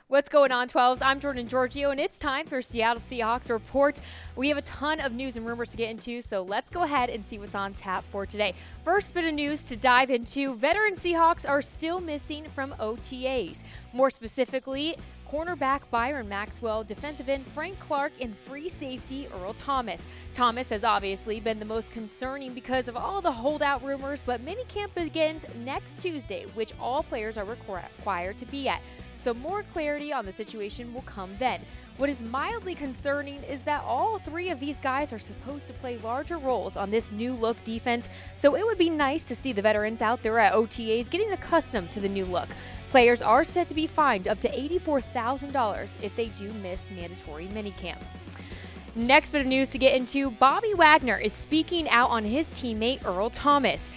What's going on, 12s? I'm Jordan Giorgio, and it's time for Seattle Seahawks Report. We have a ton of news and rumors to get into, so let's go ahead and see what's on tap for today. First bit of news to dive into, veteran Seahawks are still missing from OTAs. More specifically, cornerback Byron Maxwell, defensive end Frank Clark, and free safety Earl Thomas. Thomas has obviously been the most concerning because of all the holdout rumors, but minicamp begins next Tuesday, which all players are required to be at. So more clarity on the situation will come then. What is mildly concerning is that all three of these guys are supposed to play larger roles on this new look defense, so it would be nice to see the veterans out there at OTAs getting accustomed to the new look. Players are set to be fined up to $84,000 if they do miss mandatory minicamp. Next bit of news to get into, Bobby Wagner is speaking out on his teammate Earl Thomas.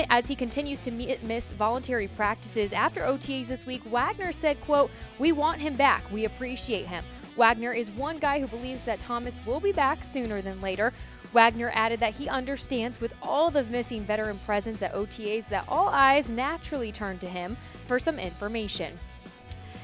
As he continues to miss voluntary practices after OTAs this week, Wagner said, quote, "We want him back. We appreciate him." Wagner is one guy who believes that Thomas will be back sooner than later. Wagner added that he understands with all the missing veteran presence at OTAs that all eyes naturally turn to him for some information.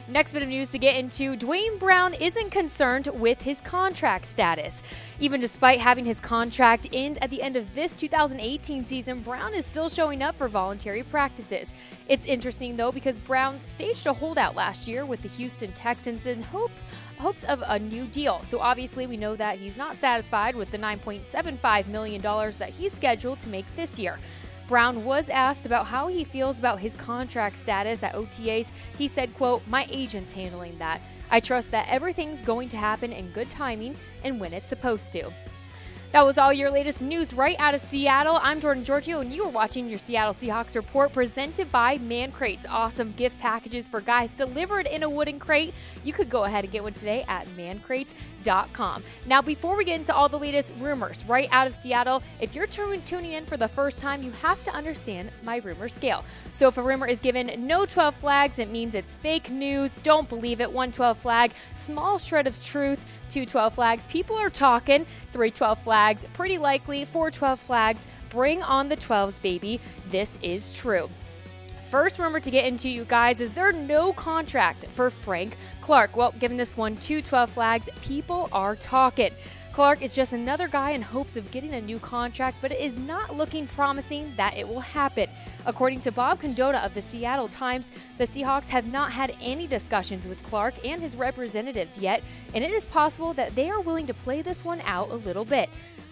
Next bit of news to get into, Dwane Brown isn't concerned with his contract status. Even despite having his contract end at the end of this 2018 season, Brown is still showing up for voluntary practices. It's interesting though because Brown staged a holdout last year with the Houston Texans in hopes of a new deal. So obviously we know that he's not satisfied with the $9.75 million that he's scheduled to make this year. Brown was asked about how he feels about his contract status at OTAs. He said, quote, "My agent's handling that. I trust that everything's going to happen in good timing and when it's supposed to." That was all your latest news right out of Seattle. I'm Jordan Giorgio, and you are watching your Seattle Seahawks Report presented by Man Crates. Awesome gift packages for guys delivered in a wooden crate. You could go ahead and get one today at mancrates.com. Now, before we get into all the latest rumors right out of Seattle, if you're tuning in for the first time, you have to understand my rumor scale. So if a rumor is given no 12 flags, it means it's fake news. Don't believe it. 1 12 flag, small shred of truth. 2 12 flags, people are talking. 3 12 flags, pretty likely. 4 12 flags, bring on the 12s, baby. This is true. First rumor to get into, you guys, is there no contract for Frank Clark? Well, given this one 2 12 flags, people are talking. Clark is just another guy in hopes of getting a new contract, but it is not looking promising that it will happen. According to Bob Condotta of the Seattle Times, the Seahawks have not had any discussions with Clark and his representatives yet, and it is possible that they are willing to play this one out a little bit.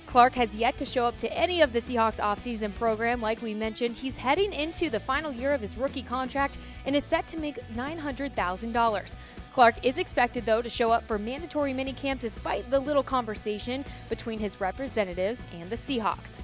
Clark has yet to show up to any of the Seahawks offseason program. Like we mentioned, he's heading into the final year of his rookie contract and is set to make $900,000. Clark is expected, though, to show up for mandatory minicamp despite the little conversation between his representatives and the Seahawks.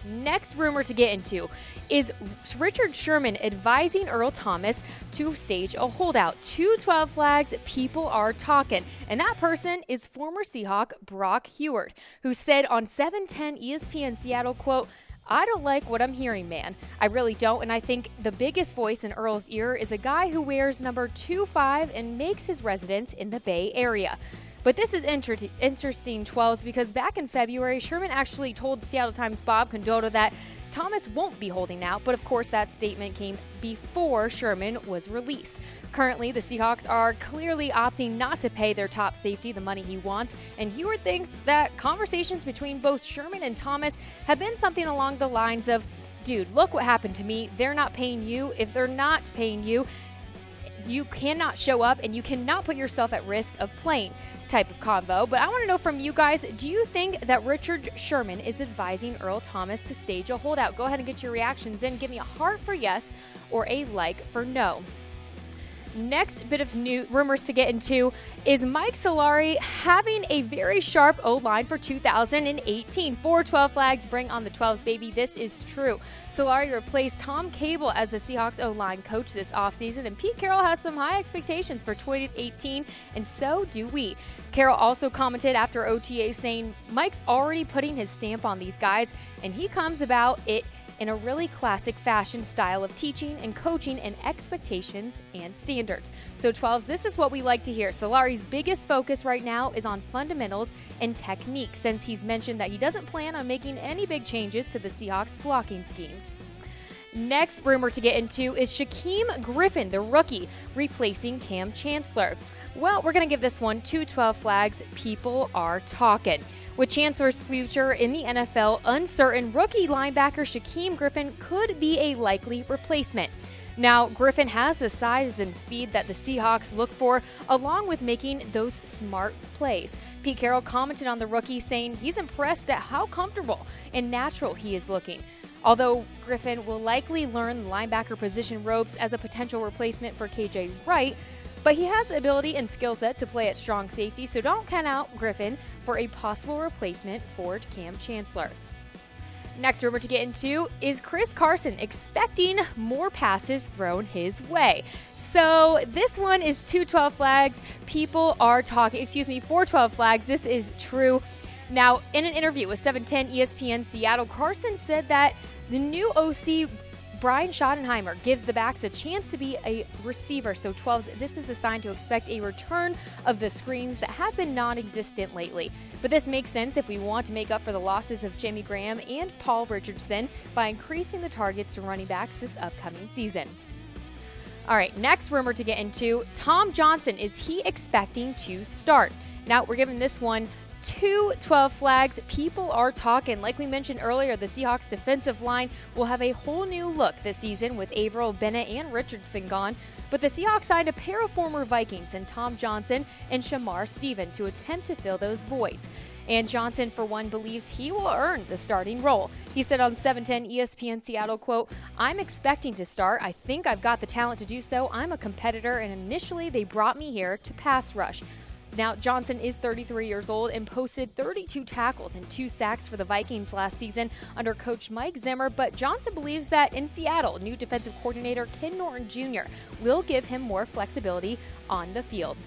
Next rumor to get into is Richard Sherman advising Earl Thomas to stage a holdout. 2 12 flags, people are talking. And that person is former Seahawk Brock Huard, who said on 710 ESPN Seattle, quote, "I don't like what I'm hearing, man. I really don't, and I think the biggest voice in Earl's ear is a guy who wears number 25 and makes his residence in the Bay Area." But this is interesting, 12s, because back in February, Sherman actually told Seattle Times' Bob Condotta that Thomas won't be holding out, but of course that statement came before Sherman was released. Currently, the Seahawks are clearly opting not to pay their top safety the money he wants, and Huard thinks that conversations between both Sherman and Thomas have been something along the lines of, "Dude, look what happened to me. They're not paying you. If they're not paying you, you cannot show up and you cannot put yourself at risk of playing," type of convo. But I want to know from you guys, do you think that Richard Sherman is advising Earl Thomas to stage a holdout? Go ahead and get your reactions in. Give me a heart for yes or a like for no. Next bit of new rumors to get into is Mike Solari having a very sharp O-line for 2018. 4 12 flags, bring on the 12s, baby. This is true. Solari replaced Tom Cable as the Seahawks O-line coach this offseason, and Pete Carroll has some high expectations for 2018, and so do we. Carroll also commented after OTA saying, "Mike's already putting his stamp on these guys, and he comes about it in a really classic fashion style of teaching and coaching and expectations and standards." So 12s, this is what we like to hear. Solari's biggest focus right now is on fundamentals and technique, since he's mentioned that he doesn't plan on making any big changes to the Seahawks blocking schemes. Next rumor to get into is Shaquem Griffin, the rookie, replacing Kam Chancellor. Well, we're going to give this one 2-12 flags. People are talking. With Chancellor's future in the NFL uncertain, rookie linebacker Shaquem Griffin could be a likely replacement. Now, Griffin has the size and speed that the Seahawks look for, along with making those smart plays. Pete Carroll commented on the rookie, saying he's impressed at how comfortable and natural he is looking. Although Griffin will likely learn the linebacker position ropes as a potential replacement for KJ Wright, but he has the ability and skill set to play at strong safety, so don't count out Griffin for a possible replacement for Kam Chancellor. Next rumor to get into is Chris Carson expecting more passes thrown his way. So this one is 2-12 flags. People are talking, 4-12 flags. This is true. Now, in an interview with 710 ESPN Seattle, Carson said that the new OC Brian Schottenheimer gives the backs a chance to be a receiver. So 12s, this is a sign to expect a return of the screens that have been non-existent lately. But this makes sense if we want to make up for the losses of Jimmy Graham and Paul Richardson by increasing the targets to running backs this upcoming season. All right, next rumor to get into, Tom Johnson, is he expecting to start? Now, we're giving this one 2-12 flags. People are talking. Like we mentioned earlier, the Seahawks defensive line will have a whole new look this season with Averill, Bennett, and Richardson gone. But the Seahawks signed a pair of former Vikings in Tom Johnson and Shamar Stephen to attempt to fill those voids. And Johnson, for one, believes he will earn the starting role. He said on 710 ESPN Seattle, quote, "I'm expecting to start. I think I've got the talent to do so. I'm a competitor, and initially they brought me here to pass rush." Now, Johnson is 33 years old and posted 32 tackles and 2 sacks for the Vikings last season under coach Mike Zimmer, but Johnson believes that in Seattle, new defensive coordinator Ken Norton Jr. will give him more flexibility on the field.